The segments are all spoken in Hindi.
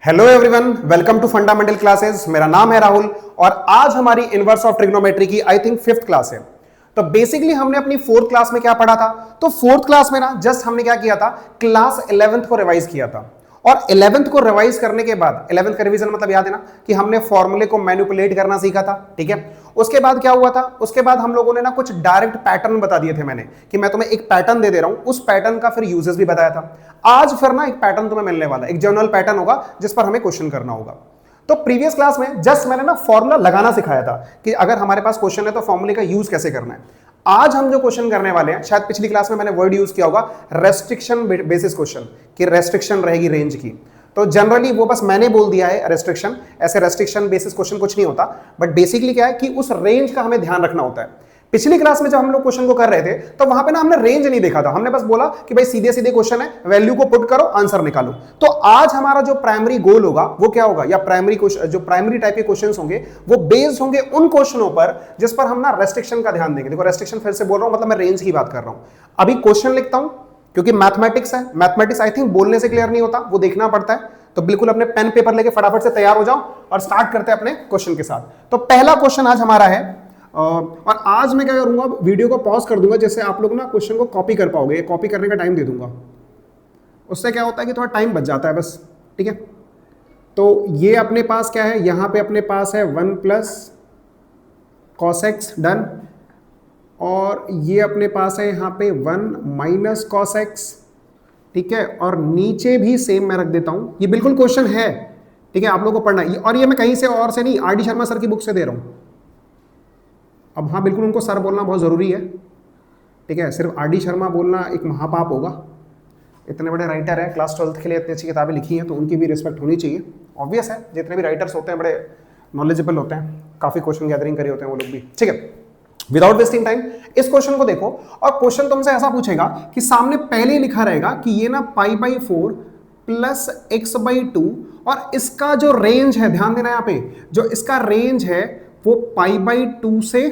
Hello everyone, welcome to fundamental classes. मेरा नाम है राहुल और आज हमारी इनवर्स ऑफ ट्रिग्नोमेट्री की आई थिंक 5th क्लास है। तो बेसिकली हमने अपनी 4th क्लास में क्या पढ़ा था? तो 4th क्लास में ना जस्ट हमने क्या किया था, क्लास 11th को रिवाइज किया था। और 11th को रिवाइज करने के बाद 11th का रिवीजन मतलब याद है ना कि हमने फॉर्मूले को मैनिपुलेट करना सीखा था, ठीक है। उसके बाद क्या हुआ था, उसके बाद हम लोगों ने ना कुछ डायरेक्ट पैटर्न बता दिए थे मैंने कि मैं तुम्हें एक पैटर्न दे दे रहा हूं, उस पैटर्न का फिर यूजेस भी बताया था। आज फिर ना एक पैटर्न तुम्हें मिलने वाला है, एक जनरल पैटर्न होगा जिस पर हमें क्वेश्चन करना होगा। तो प्रीवियस क्लास में जस्ट मैंने ना फॉर्मूला लगाना सिखाया था कि अगर हमारे पास क्वेश्चन है तो फॉर्मूले का यूज कैसे करना है। आज हम जो क्वेश्चन करने वाले हैं, शायद पिछली क्लास में मैंने वर्ड यूज किया होगा रेस्ट्रिक्शन बेसिस क्वेश्चन, कि रेस्ट्रिक्शन रहेगी रेंज की। तो जनरली वो बस मैंने बोल दिया है रेस्ट्रिक्शन, ऐसे रेस्ट्रिक्शन बेसिस क्वेश्चन कुछ नहीं होता, बट बेसिकली क्या है कि उस रेंज का हमें ध्यान रखना होता है। पिछली क्लास में जब हम लोग क्वेश्चन को कर रहे थे तो वहां पे ना हमने रेंज नहीं देखा था, हमने बस बोला कि भाई सीधे सीधे क्वेश्चन है, वैल्यू को पुट करो, आंसर निकालो। तो आज हमारा जो प्राइमरी गोल होगा वो क्या होगा, या जो प्राइमरी टाइप के क्वेश्चंस होंगे वो बेस्ड होंगे उन क्वेश्चनों पर जिस पर हम ना रेस्ट्रिक्शन का ध्यान देंगे। देखो रेस्ट्रिक्शन फिर से बोल रहा हूं, मतलब मैं रेंज की बात कर रहा हूं। अभी क्वेश्चन लिखता हूं क्योंकि मैथमेटिक्स है, मैथमेटिक्स आई थिंक बोलने से क्लियर नहीं होता, वो देखना पड़ता है। तो बिल्कुल अपने पेन पेपर लेके फटाफट से तैयार हो जाओ और स्टार्ट करते हैं अपने क्वेश्चन के साथ। तो पहला क्वेश्चन आज हमारा है, और आज मैं क्या करूंगा, वीडियो को पॉज कर दूंगा जैसे आप लोग ना क्वेश्चन को कॉपी कर पाओगे, कॉपी करने का टाइम दे दूंगा। उससे क्या होता है कि थोड़ा टाइम बच जाता है बस, ठीक है। तो ये अपने पास क्या है, यहां पे अपने पास है 1 प्लस कॉस एक्स, डन। और ये अपने पास है यहां पे 1 माइनस कॉस एक्स, ठीक है। और नीचे भी सेम मैं रख देता हूं, ये बिल्कुल क्वेश्चन है, ठीक है, आप लोगों को पढ़ना है। और ये मैं कहीं से और से नहीं, आर डी शर्मा सर की बुक से दे रहा हूं। अब हाँ, बिल्कुल उनको सर बोलना बहुत जरूरी है, ठीक है। सिर्फ आर डी शर्मा बोलना एक महापाप होगा। इतने बड़े राइटर हैं, क्लास 12th के लिए इतनी अच्छी किताबें लिखी हैं, तो उनकी भी रिस्पेक्ट होनी चाहिए। ऑब्वियस है, जितने भी राइटर्स होते हैं बड़े नॉलेजेबल होते हैं, काफी क्वेश्चन गैदरिंग करे होते हैं वो लोग भी, ठीक है। विदाउट वेस्टिंग टाइम इस क्वेश्चन को देखो, और क्वेश्चन तुमसे ऐसा पूछेगा कि सामने पहले लिखा रहेगा कि ये ना π/4 प्लस x/2, और इसका जो रेंज है, ध्यान देना यहां पे, जो इसका रेंज है वो π/2 से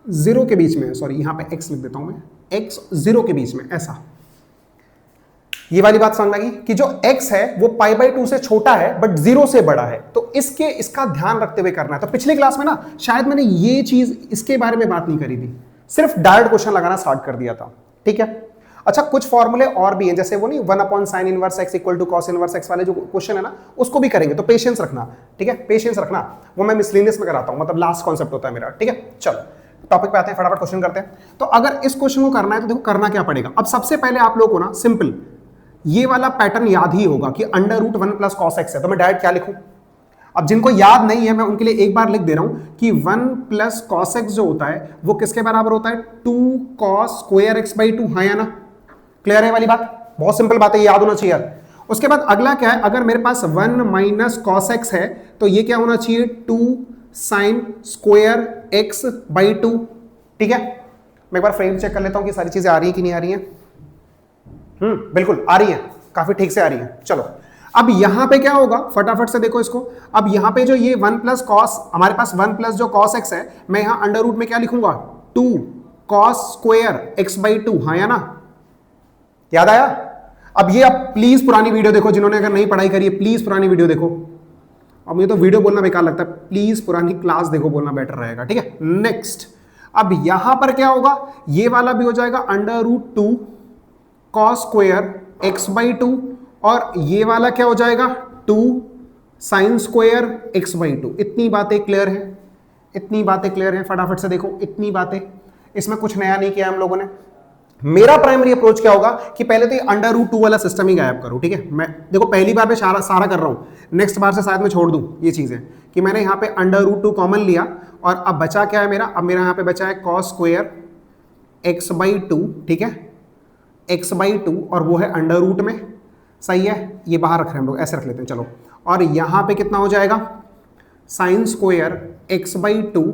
0 के बीच में है। सॉरी, यहां पे x लिख देता हूं मैं, x 0 के बीच में, ऐसा। ये वाली बात समझ लगी कि जो x है वो π/2 से छोटा है बट 0 से बड़ा है, तो इसका ध्यान रखते हुए करना है। तो पिछली क्लास में ना शायद मैंने ये चीज इसके बारे में बात नहीं करी थी, सिर्फ डायरेक्ट क्वेश्चन लगाना स्टार्ट कर दिया था, ठीक है। अच्छा, कुछ फॉर्मूले और भी हैं, जैसे वो नहीं 1/sin inverse x = cos inverse x वाले जो क्वेश्चन है ना, उसको भी करेंगे। तो पेशेंस रखना, ठीक है, पेशेंस रखना। वो मैं मिसलिनियस में कराता हूं, मतलब लास्ट कॉन्सेप्ट होता है मेरा, ठीक है। चलो टॉपिक पे आते हैं, फटाफट क्वेश्चन करते हैं। तो अगर इस क्वेश्चन को करना है तो देखो करना क्या पड़ेगा। अब सबसे पहले आप लोगों को ना सिंपल ये वाला पैटर्न याद ही होगा कि √1 प्लस cos x है। तो मैं डायरेक्ट क्या लिखूं, अब जिनको याद नहीं है मैं उनके लिए एक बार लिख दे रहा हूं कि 1 प्लस cos x जो होता है वो किसके बराबर होता है, 2 cos स्क्वायर x/2, हाँ या ना? क्लियर है वाली बात? बहुत सिंपल बात है, याद होना चाहिए। उसके बाद अगला क्या है, अगर मेरे पास 1 माइनस cos x है तो ये क्या होना चाहिए, 2 sin स्क्वायर x/2, ठीक है। मैं एक बार फ्रेम चेक कर लेता हूं कि सारी चीजें आ रही है कि नहीं आ रही है। बिल्कुल आ रही है, काफी ठीक से आ रही है। चलो अब यहां पे क्या होगा, फटाफट से देखो इसको। अब यहां पे जो ये 1 प्लस कॉस, हमारे पास 1 प्लस जो cos x है, मैं यहां अंडर रूट में क्या लिखूंगा, 2 cos स्क्वायर x/2, हाँ या ना? याद आया? अब ये आप प्लीज पुरानी वीडियो देखो, जिन्होंने अगर नहीं पढ़ाई करी है प्लीज पुरानी वीडियो देखो। अब मुझे तो वीडियो बोलना बेकार लगता है, प्लीज पुरानी क्लास देखो, बोलना बेटर रहेगा, ठीक है। नेक्स्ट, अब यहां पर क्या होगा, ये वाला भी हो जाएगा √2 cos स्क्वायर x/2, और ये वाला क्या हो जाएगा, 2 sin स्क्वायर x/2। इतनी बातें क्लियर है, इतनी बातें क्लियर है, फटाफट से देखो, इतनी बातें, इसमें कुछ नया नहीं किया हम लोगों ने। मेरा प्राइमरी अप्रोच क्या होगा कि पहले तो √2 वाला सिस्टम ही गायब करो, ठीक है। मैं देखो पहली बार पे सारा कर रहा हूं, नेक्स्ट बार से शायद मैं छोड़ दूं ये चीजें, कि मैंने यहां पे √2 कॉमन लिया, और अब बचा क्या है मेरा, अब मेरा यहां पे बचा है cos स्क्वायर x/2, ठीक है, x/2, और वो है अंडर रूट में, सही है। ये बाहर रख रहे हैं हम लोग, ऐसे रख लेते हैं, चलो। और यहां पे कितना हो जाएगा, sin स्क्वायर x/2,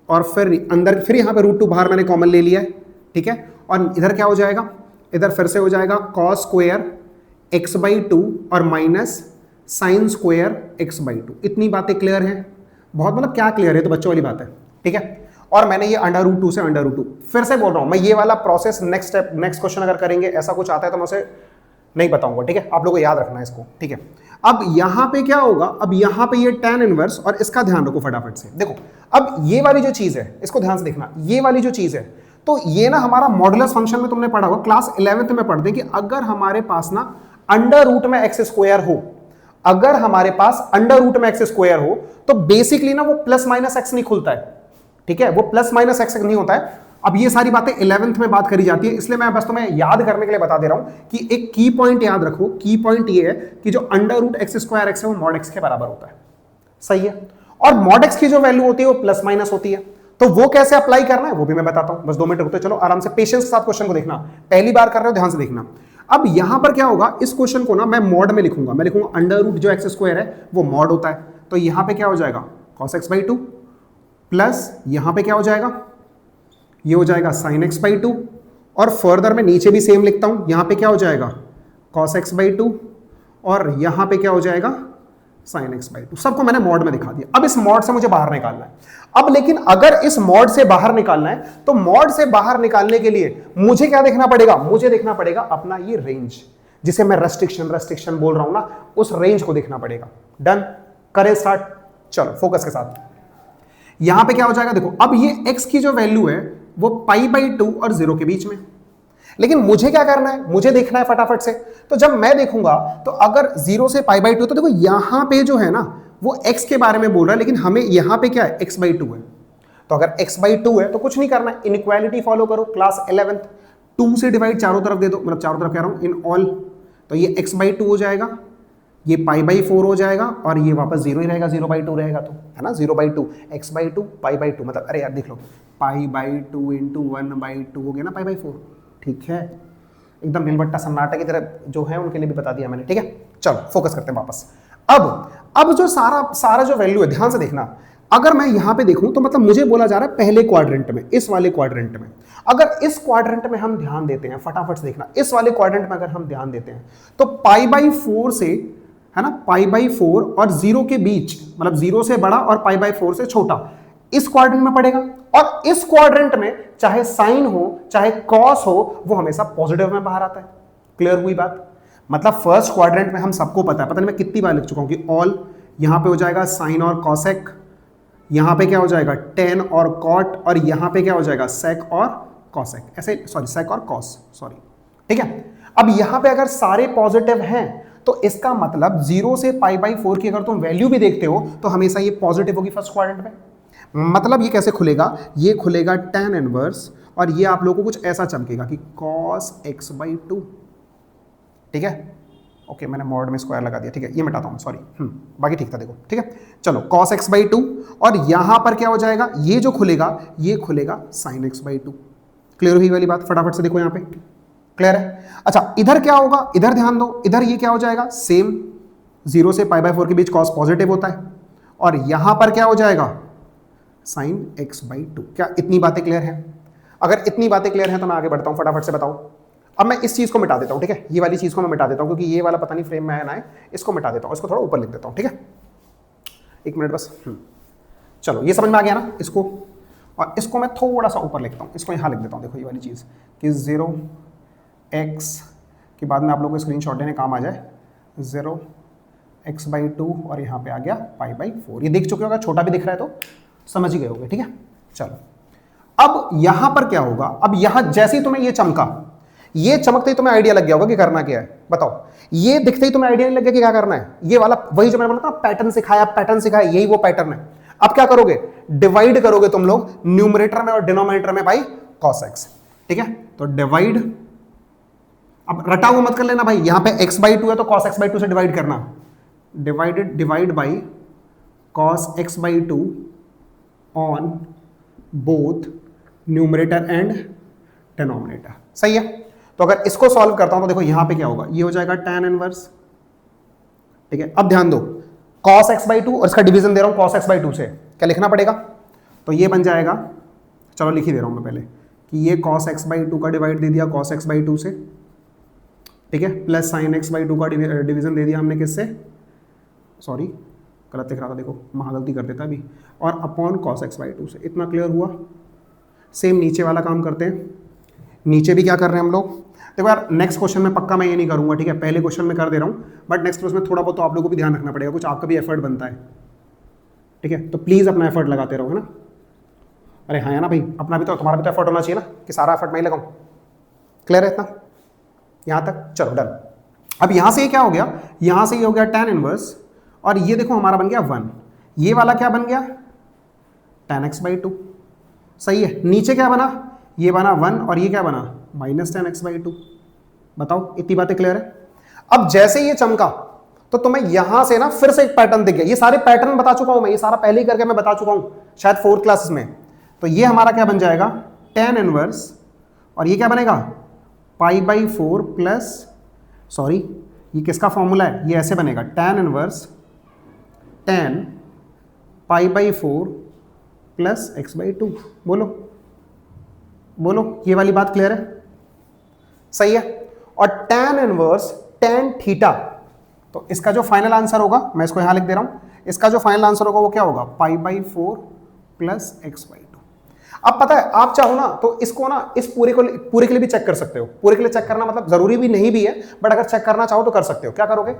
और फिर अंदर फिर यहां पे √2 बाहर मैंने कॉमन ले लिया है, ठीक है। और इधर क्या हो जाएगा, इधर फिर से हो जाएगा cos स्क्वायर x/2 और माइनस sin स्क्वायर x/2। इतनी बातें क्लियर हैं, बहुत मतलब क्या क्लियर है, तो बच्चों वाली बात है, ठीक है। और मैंने ये √2 से √2, फिर से बोल रहा हूं मैं, ये वाला प्रोसेस नेक्स्ट क्वेश्चन अगर करेंगे ऐसा कुछ आता है तो मैं उसे नहीं बताऊंगा, ठीक है, आप लोगों को याद रखना है इसको, ठीक है। अब यहां पे क्या होगा, अब यहां पे ये tan इनवर्स, और इसका ध्यान रखो फटाफट से, देखो अब ये वाली जो चीज है इसको ध्यान से देखना, ये वाली जो चीज है, तो ये ना हमारा मॉडुलस फंक्शन में तुमने पढ़ा होगा, क्लास 11th में पढ़ते कि अगर हमारे पास ना अंडर रूट में एक्स स्क्वायर हो, अगर हमारे पास अंडर रूट में एक्स स्क्वायर हो, तो बेसिकली ना वो प्लस माइनस एक्स नहीं खुलता है, ठीक है, वो प्लस माइनस एक्स नहीं होता है। अब ये सारी बातें 11th में बात करी जाती है, इसलिए मैं बस तुम्हें याद करने के लिए बता दे रहा हूं कि एक की पॉइंट याद रखो, की पॉइंट ये है कि जो under root x square x है वो मॉड एक्स के बराबर होता है, सही है, और मॉड एक्स की जो वैल्यू होती है वो प्लस माइनस होती है। तो वो कैसे अप्लाई करना है वो भी मैं बताता हूं, बस 2 मिनट रुकते चलो, आराम से पेशेंस के साथ क्वेश्चन को देखना, पहली बार कर रहे हो ध्यान से देखना। अब यहां पर क्या होगा, इस क्वेश्चन को ना मैं मॉड में लिखूंगा, मैं लिखूंगा अंडर रूट जो एक्स स्क्वायर है वो मॉड होता है, तो यहां पे क्या हो जाएगा cos x बाई 2 प्लस यहां पे क्या हो जाएगा, ये हो जाएगा sin x बाई 2, और फर्दर मैं नीचे भी सेम लिखता हूं, यहां पे क्या हो जाएगा cos x बाई 2, और यहां पे क्या हो जाएगा sin x बाई 2, सबको मैंने मॉड में दिखा दिया। अब इस मॉड से मुझे बाहर निकालना है, अब लेकिन अगर इस मॉड से बाहर निकालना है तो मॉड से बाहर निकालने के लिए मुझे क्या देखना पड़ेगा, मुझे देखना पड़ेगा अपना ये रेंज, जिसे मैं रेस्ट्रिक्शन बोल रहा हूं ना, उस रेंज को देखना पड़ेगा। डन, करें स्टार्ट, चलो फोकस के साथ। यहां पे क्या हो जाएगा, देखो अब ये x की जो वैल्यू है वो पाई बाई 2 और 0 के बीच में, लेकिन मुझे क्या करना है, मुझे देखना है फटाफट से, तो जब मैं देखूंगा तो अगर 0 से पाई बाई 2, तो देखो यहां पे जो है ना वो x के बारे में बोल रहा है, लेकिन हमें यहां पे क्या है x बाई 2 है, तो अगर x बाई 2 है तो कुछ नहीं करना है, इनइक्वालिटी फॉलो करो, क्लास 11th 2 से डिवाइड चारों तरफ दे दो, मतलब चारों तरफ कह रहा हूं इन ऑल, तो ये x बाई 2 हो जाएगा, ये पाई बाई 4 हो जाएगा, और ये वापस 0 ही रहेगा, 0 बाई 2 रहेगा, तो है ना 0 by 2 x by 2 pi by 2, मतलब अरे यार देख लो पाई बाई 2 इंटू 1 बाई 2 हो गया ना पाई बाई 4, ठीक है, एकदम नीलबट्टा सन्नाटा की तरह जो है उनके लिए भी बता दिया मैंने, ठीक है। चलो फोकस करते हैं वापस। अब जो सारा जो वैल्यू है ध्यान से देखना, अगर मैं यहां पे देखूं तो मतलब मुझे बोला जा रहा है पहले क्वाड्रेंट में, इस वाले क्वाड्रेंट में, अगर इस क्वाड्रेंट में हम ध्यान देते हैं, फटाफट से देखना, इस वाले क्वाड्रेंट में अगर हम ध्यान देते हैं तो पाई बाई 4 से, है ना, पाई बाई 4 और 0 के बीच, मतलब 0 से बड़ा और पाई बाई 4 से छोटा, इस क्वाड्रेंट में पड़ेगा, और इस क्वाड्रेंट में चाहे साइन हो चाहे कॉस हो वो हमेशा पॉजिटिव में बाहर आता है। क्लियर हुई बात, मतलब फर्स्ट क्वाड्रेंट में हम सबको पता है, पता नहीं मैं कितनी बार लिख चुका हूं कि ऑल, यहां पे हो जाएगा साइन और कॉसेक, यहां पे क्या हो जाएगा टेन और कॉट, और यहां पे क्या हो जाएगा सेक और कॉसेक, ऐसे सॉरी सेक और कॉस, सॉरी, ठीक है। अब यहां पे अगर सारे पॉजिटिव हैं तो इसका मतलब 0 से पाई बाई 4 की अगर तुम वैल्यू भी देखते हो तो हमेशा ये पॉजिटिव होगी फर्स्ट क्वाड्रेंट में। मतलब ये कैसे खुलेगा, ये खुलेगा tan इनवर्स, और ये आप लोगों को कुछ ऐसा चमकेगा कि cos x बाई 2, ठीक है, ओके मैंने मॉड में स्क्वायर लगा दिया, ठीक है, ये मिटाता हूं सॉरी, बाकी ठीक था देखो, ठीक है। चलो cos x बाई 2, और यहां पर क्या हो जाएगा, ये जो खुलेगा ये खुलेगा sin x बाई 2। क्लियर हुई वाली बात, फटाफट से देखो यहां पे, क्लियर है। अच्छा इधर क्या होगा, इधर ध्यान दो, इधर ये क्या हो जाएगा, सेम 0 से पाई बाई 4 के बीच cos पॉजिटिव होता है, और यहां पर क्या हो जाएगा sin x बाई 2। क्या इतनी बातें क्लियर हैं? अगर इतनी बातें क्लियर हैं तो मैं आगे बढ़ता हूं, फटाफट से बताओ। अब मैं इस चीज को मिटा देता हूं, ठीक है, ये वाली चीज को मैं मिटा देता हूं क्योंकि ये वाला पता नहीं फ्रेम में आया, इसको मिटा देता हूं, इसको थोड़ा ऊपर लिख देता हूं, ठीक है, एक मिनट बस। चलो ये समझ में आ गया ना इसको, और इसको मैं थोड़ा सा ऊपर लिखता हूं, इसको यहां लिख देता हूं, देखो ये वाली चीज कि 0x के बाद में आप लोगों को स्क्रीन शॉट लेने काम आ जाए, 0x बाई 2, और यहाँ पे आ गया पाई बाई 4, ये देख चुके होगा, छोटा भी दिख रहा है तो समझ ही गए होंगे, ठीक है। चलो अब यहां पर क्या होगा, अब यहां जैसे ही तुम्हें ये चमका, ये चमकते ही तुम्हें आइडिया लग गया होगा कि करना क्या है, बताओ, ये दिखते ही तुम्हें आइडिया नहीं लग गया कि क्या करना है, ये वाला वही जो मैंने बोला था पैटर्न सिखाया, यही वो पैटर्न है। अब क्या करोगे, डिवाइड करोगे तुम लोग न्यूमरेटर में और डिनोमिनेटर में बाई cos x, ठीक है, तो डिवाइड, अब रटा हुआ मत कर लेना भाई, यहां पे x बाई 2 है तो cos x बाई 2 से डिवाइड करना, divide by cos x by 2 on both numerator and denominator, सही है। तो अगर इसको सॉल्व करता हूं तो देखो यहां पे क्या होगा, ये हो जाएगा tan इनवर्स, ठीक है। अब ध्यान दो cos x बाई 2, और इसका डिवीजन दे रहा हूं cos x बाई 2 से, क्या लिखना पड़ेगा, तो ये बन जाएगा, चलो लिख ही दे रहा हूं मैं पहले कि ये cos x बाई 2 का डिवाइड दे दिया cos x बाई 2 से, ठीक है, प्लस sin x बाई 2 का डिवीजन दे दिया हमने किससे, सॉरी गलत लिख रहा था, देखो महागलती कर देता अभी, और अपॉन cos x बाई 2 से। इतना क्लियर हुआ। सेम नीचे वाला काम करते हैं, नीचे भी क्या कर रहे हैं हम लोग, देखो यार नेक्स्ट क्वेश्चन में पक्का मैं ये नहीं करूंगा, ठीक है, पहले क्वेश्चन में कर दे रहा हूँ, बट नेक्स्ट क्वेश्चन में थोड़ा बहुत तो आप लोगों को भी ध्यान रखना पड़ेगा, कुछ आपका भी एफर्ट बनता है, ठीक है, तो प्लीज अपना एफर्ट लगाते रहो, है ना। अरे हाँ है ना भाई, अपना भी तो, तुम्हारा भी तो एफर्ट होना चाहिए ना, कि सारा एफर्ट मैं ही लगाऊं। क्लियर है इतना यहां तक? चलो डन। अब यहां से ये क्या हो गया, यहां से ये हो गया tan इनवर्स, और ये देखो हमारा बन गया 1, ये वाला क्या बन गया tan x/2, सही है। नीचे क्या बना, ये बना 1 और ये क्या बना -tan x/2। बताओ इतनी बातें क्लियर है? अब जैसे ये चमका तो तुम्हें यहां से ना फिर से एक पैटर्न दिख गया, ये सारे पैटर्न बता चुका हूं मैं, ये सारा पहले ही करके मैं बता चुका हूं शायद 4th क्लासेस में। तो ये हमारा क्या बन जाएगा tan इनवर्स, और ये क्या बनेगा π/4 प्लस, सॉरी ये किसका फॉर्मूला है, ये ऐसे बनेगा tan inverse tan π/4 plus x/2। बोलो बोलो, ये वाली बात क्लियर है? सही है। और tan इनवर्स tan थीटा, तो इसका जो फाइनल आंसर होगा, मैं इसको यहां लिख दे रहा हूं, इसका जो फाइनल आंसर होगा वो क्या होगा π/4 प्लस x/2। अब पता है आप चाहो ना तो इसको ना इस पूरे के लिए भी चेक कर सकते हो। पूरे के लिए चेक करना मतलब जरूरी भी नहीं भी है, बट अगर चेक करना चाहो तो कर सकते हो। क्या करोगे,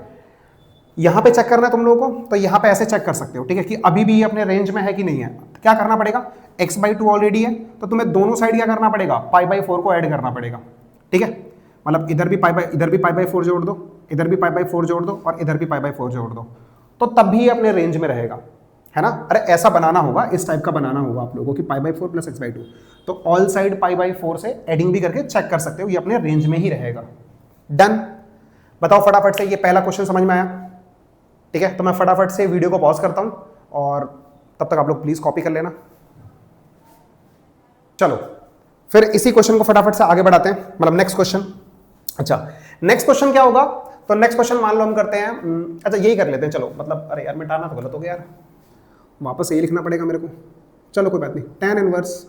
यहां पे चेक करना है तुम लोगों को, तो यहां पे ऐसे चेक कर सकते हो, ठीक है, कि अभी भी ये अपने रेंज में है कि नहीं है। क्या करना पड़ेगा, x/2 ऑलरेडी है, तो तुम्हें दोनों साइड क्या करना पड़ेगा π/4 को ऐड करना पड़ेगा, ठीक है। मतलब इधर भी π/4 जोड़ दो, इधर भी π/4 जोड़ दो, और इधर भी π/4 जोड़ दो, तो तब भी ये अपने रेंज में रहेगा, है ना। अरे ऐसा बनाना होगा, इस टाइप का बनाना होगा आप लोगों की π/4 प्लस x/2, तो ऑल साइड π/4 से एडिंग भी करके चेक कर सकते हो, ये अपने रेंज में ही रहेगा। डन। बताओ फटाफट से, ये पहला क्वेश्चन समझ में आया? ठीक है, तो मैं फटाफट से वीडियो को पॉज करता हूं, और तब तक आप लोग प्लीज कॉपी कर लेना। चलो फिर इसी क्वेश्चन को फटाफट से आगे बढ़ाते हैं, मतलब नेक्स्ट क्वेश्चन। अच्छा नेक्स्ट क्वेश्चन क्या होगा, तो नेक्स्ट क्वेश्चन मान लो हम करते हैं, अच्छा यही कर लेते हैं, चलो, मतलब अरे यार मिटाना तो गलत हो गया यार, वापस यही लिखना पड़ेगा मेरे को। चलो कोई बात नहीं, tan इनवर्स,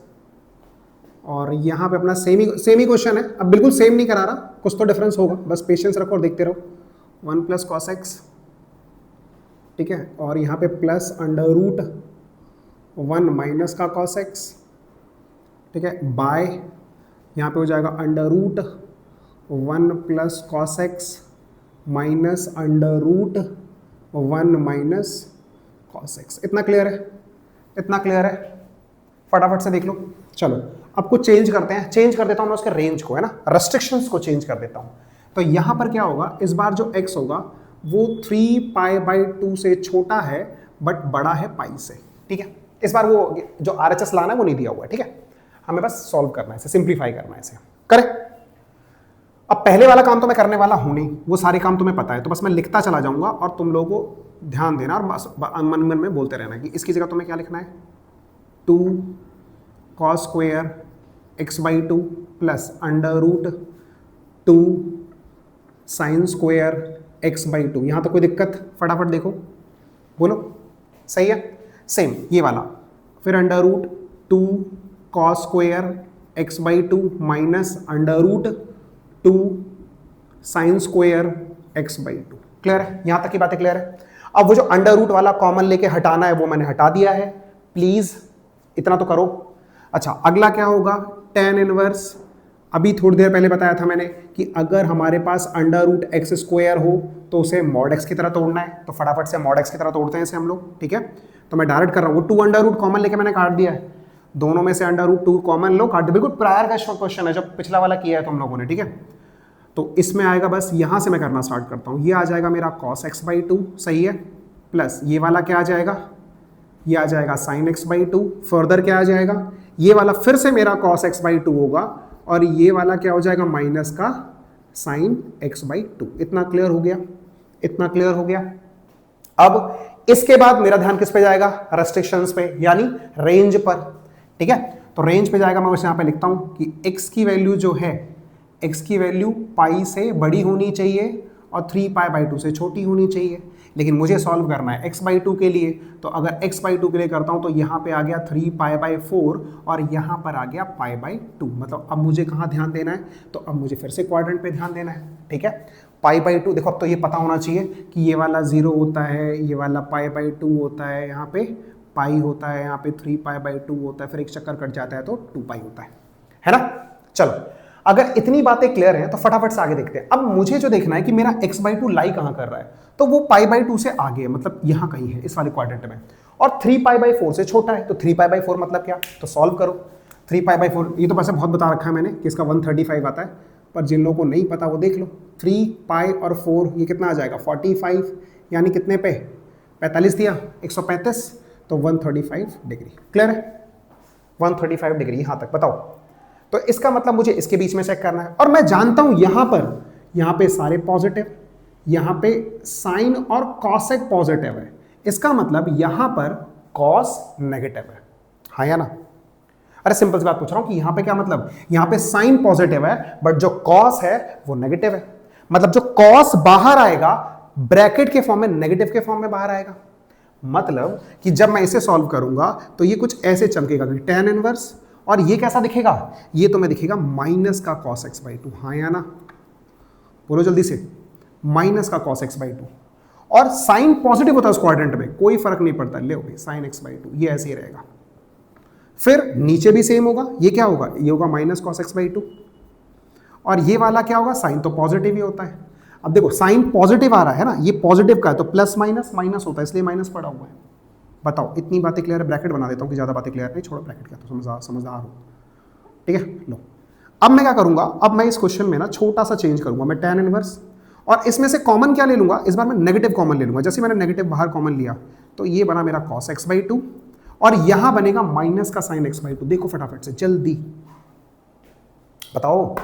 और यहाँ पे अपना सेम ही क्वेश्चन है। अब बिल्कुल सेम नहीं करा रहा, कुछ तो डिफरेंस होगा, बस पेशेंस रखो और देखते रहो। 1 प्लस cos x, ठीक है, और यहाँ पे प्लस √1 माइनस का cos x, ठीक है, बाय यहाँ पे हो जाएगा √1 plus cos x minus √1 minus cos x। इतना क्लियर है? इतना क्लियर है? फटाफट से देख लो। चलो अब कुछ चेंज करते हैं, चेंज कर देता हूं मैं उसके रेंज को, है ना, रेस्ट्रिक्शंस को चेंज कर देता हूं। तो यहां पर क्या होगा, इस बार जो x होगा वो 3π/2 से छोटा है बट बड़ा है पाई से, ठीक है। इस बार वो जो RHS लाना है वो नहीं दिया हुआ है, ठीक है, हमें बस सॉल्व करना है इसे, सिंप्लीफाई करना है इसे, करें। अब पहले वाला काम तो मैं करने वाला हूं नहीं, वो सारे काम तुम्हें पता है, तो बस मैं लिखता चला जाऊंगा और तुम लोगों को ध्यान देना और बस मन मन में बोलते रहना कि इसकी जगह तुम्हें क्या लिखना है, 2 cos square x/2 plus √2 sine square x/2। यहां तो कोई दिक्कत, फटाफट देखो, बोलो सही है। सेम ये वाला, फिर √2 cos square x/2 minus √2 sine square x/2। Clear है? यहां तक की बातें क्लियर है? अब वो जो अंडर रूट वाला कॉमन लेके हटाना है वो मैंने हटा दिया है, प्लीज इतना तो करो। अच्छा अगला क्या होगा, tan इनवर्स। अभी थोड़ी देर पहले बताया था मैंने कि अगर हमारे पास √x² हो तो उसे mod x की तरह तोड़ना है, तो फटाफट से mod x की तरह तोड़ते हैं इसे हम लोग, ठीक है। तो मैं डायरेक्ट कर रहा हूँ, वो 2 अंडर रूट कॉमन लेके मैंने काट दिया है, दोनों में से √2 कॉमन लो, काट दिया। बिल्कुल प्रायर का क्वेश्चन है, जब पिछला वाला किया है तुम लोगों ने, ठीक है। तो इसमें आएगा, बस यहां से मैं करना स्टार्ट करता हूं, ये आ जाएगा मेरा cos x/2, सही है, प्लस ये वाला क्या आ जाएगा, ये आ जाएगा sin x/2। फर्दर क्या आ जाएगा, ये वाला फिर से मेरा cos x/2 होगा, और ये वाला क्या हो जाएगा, माइनस का sin x/2। इतना क्लियर हो गया? इतना क्लियर हो गया? अब इसके बाद मेरा ध्यान किस पे जाएगा, रेस्ट्रिक्शंस पे, यानी रेंज पर, ठीक है। तो रेंज पे जाएगा, मैं उसे यहां पे लिखता हूं कि x की वैल्यू जो है, x की वैल्यू पाई से बड़ी होनी चाहिए और 3π/2 से छोटी होनी चाहिए। लेकिन मुझे सॉल्व करना है x/2 के लिए, तो अगर x/2 के लिए करता हूं तो यहाँ पे आ गया 3π/4 और यहाँ पर आ गया π/2। मतलब अब मुझे कहाँ ध्यान देना है, तो अब मुझे फिर से क्वाड्रेंट पे ध्यान देना है, ठीक है। π/2 देखो, अब तो ये पता होना चाहिए कि ये वाला 0 होता है, ये वाला π/2 होता है, यहाँ पे पाई होता है, यहाँ पे 3π/2 होता है, फिर एक चक्कर कट जाता है तो 2π होता है ना। चलो अगर इतनी बातें क्लियर हैं तो फटाफट से आगे देखते हैं। अब मुझे जो देखना है कि मेरा x/2 लाई कहां कर रहा है, तो वो π/2 से आगे है, मतलब यहां कहीं है इस वाले क्वाड्रेंट में, और 3π/4 से छोटा है। तो 3π/4 मतलब क्या, तो सॉल्व करो। 3π/4 ये तो वैसे बहुत बता रखा है मैंने कि इसका 135 आता है, पर जिन लोगों को नहीं पता वो देख लो। 3π और 4 ये कितना आ जाएगा 45, यानी कितने पे 45 दिया 135, तो 135 डिग्री। क्लियर है, 135 डिग्री यहां तक बताओ। तो इसका मतलब मुझे इसके बीच में चेक करना है, और मैं जानता हूं यहां पे सारे पॉजिटिव, यहां पे साइन और कॉसेक पॉजिटिव है, इसका मतलब यहां पर कॉस नेगेटिव है, हाँ या ना। अरे सिंपल सी बात पूछ रहा हूं कि यहां पे क्या मतलब, यहां पे साइन पॉजिटिव है बट जो कॉस है वो नेगेटिव है, मतलब जो कॉस बाहर आएगा ब्रैकेट के फॉर्म में, नेगेटिव के फॉर्म में बाहर आएगा। मतलब कि जब मैं इसे सॉल्व करूंगा तो ये कुछ ऐसे चमकेगा कि tan इनवर्स, और ये कैसा दिखेगा, ये तो मैं दिखेगा माइनस का cos x/2, हाँ या ना, बोलो जल्दी से, माइनस का cos x/2। और साइन पॉजिटिव होता है उस क्वाड्रेंट में, कोई फर्क नहीं पड़ता, ले भाई sin x/2, ये ऐसे ही रहेगा। फिर नीचे भी सेम होगा, ये क्या होगा, ये होगा माइनस cos x/2, और ये वाला क्या होगा, साइन तो पॉजिटिव ही होता है। अब देखो साइन पॉजिटिव आ रहा है ना, ये पॉजिटिव का है तो प्लस माइनस माइनस होता है, इसलिए माइनस पड़ा हुआ है। बताओ, इतनी बातें क्लियर है, ब्रैकेट बना देता हूँ कि ज़्यादा बातें क्लियर नहीं, छोड़ो ब्रैकेट का, तो समझदार हो, ठीक है। लो अब मैं क्या करूँगा, अब मैं इस क्वेश्चन में ना छोटा सा चेंज करूँगा, मैं tan इनवर्स, और इसमें से कॉमन क्या ले लूँगा, इस बार मैं नेगेटिव कॉमन ले लूँगा। जैसे मैंने नेगेटिव बाहर कॉमन लिया तो ये बना मेरा cos x/2, और यहाँ बनेगा माइनस का sin x/2। देखो फटाफट से जल्दी बताओ,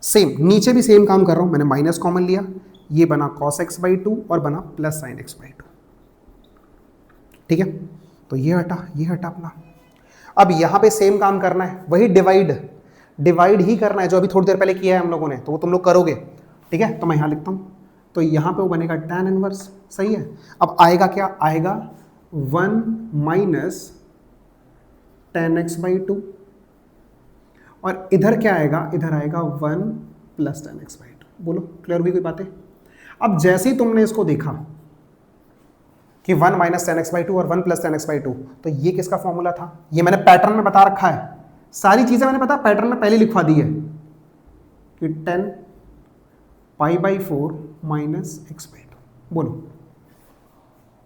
सेम नीचे भी सेम काम कर रहा हूँ, मैंने माइनस कॉमन लिया, ये बना cos x/2 और बना प्लस sin x/2, ठीक है। तो ये हटा अपना। अब यहां पे सेम काम करना है, वही डिवाइड ही करना है जो अभी थोड़ी देर पहले किया है हम लोगों ने, तो वो तुम लोग करोगे, ठीक है। तो मैं यहां लिखता हूं, तो यहां पे वो बनेगा tan इनवर्स, सही है। अब आएगा क्या, आएगा 1 माइनस tan x/2, और इधर क्या आएगा, इधर आएगा 1 प्लस tan x/2। बोलो क्लियर हुई कोई बातें। अब जैसे ही तुमने इसको देखा कि 1 माइनस tan x/2 और 1 प्लस tan x/2, तो ये किसका फॉर्मूला था, ये मैंने पैटर्न में बता रखा है, सारी चीजें मैंने पता पैटर्न में पहले लिखवा दी है कि 10π/4 माइनस x/2। बोलो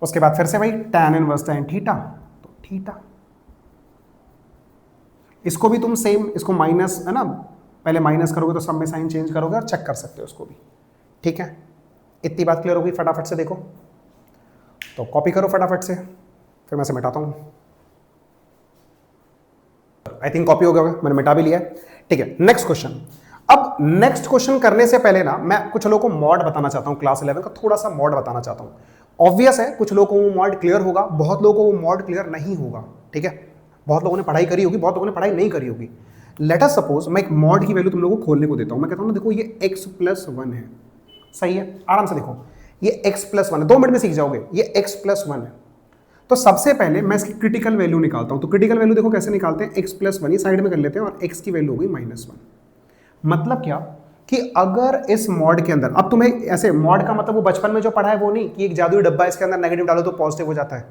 उसके बाद फिर से भाई tan इनवर्स tan थीटा, तो थीटा। इसको भी तुम सेम, इसको माइनस है ना, पहले माइनस करोगे तो सब में साइन चेंज करोगे और चेक कर सकते हो उसको भी, ठीक है। इतनी बात क्लियर होगी, फटाफट से देखो, तो कॉपी करो फटाफट से, फिर मैं इसे मिटाता हूं। आई थिंक कॉपी हो गया, मैंने मिटा भी लिया है, ठीक है। Next question. अब नेक्स्ट क्वेश्चन करने से पहले ना मैं कुछ लोगों को मॉड बताना चाहता हूं, क्लास 11 का थोड़ा सा मॉड बताना चाहता हूं। ऑब्वियस है कुछ लोगों को वो मॉड क्लियर होगा, बहुत लोगों को वो मॉड क्लियर नहीं होगा, ठीक है। बहुत लोगों ने पढ़ाई करी होगी, बहुत लोगों ने पढ़ाई नहीं करी होगी। लेट अस सपोज मैं एक मॉड की वैल्यू तुम लोगों को खोलने को देता हूं, मैं कहता हूं देखो ये x+1 है, सही है, आराम से देखो ये x+1 है, 2 मिनट में सीख जाओगे, ये x+1 है। तो सबसे पहले मैं इसकी क्रिटिकल वैल्यू निकालता हूं। तो क्रिटिकल वैल्यू देखो कैसे निकालते हैं, x+1 ये साइड में कर लेते हैं और x की वैल्यू हो गई -1। मतलब क्या कि अगर इस मॉड के अंदर, अब तुम्हें ऐसे मॉड का मतलब वो बचपन में जो पढ़ा है वो नहीं कि एक जादुई डब्बा इसके अंदर नेगेटिव डालो तो पॉजिटिव हो जाता है,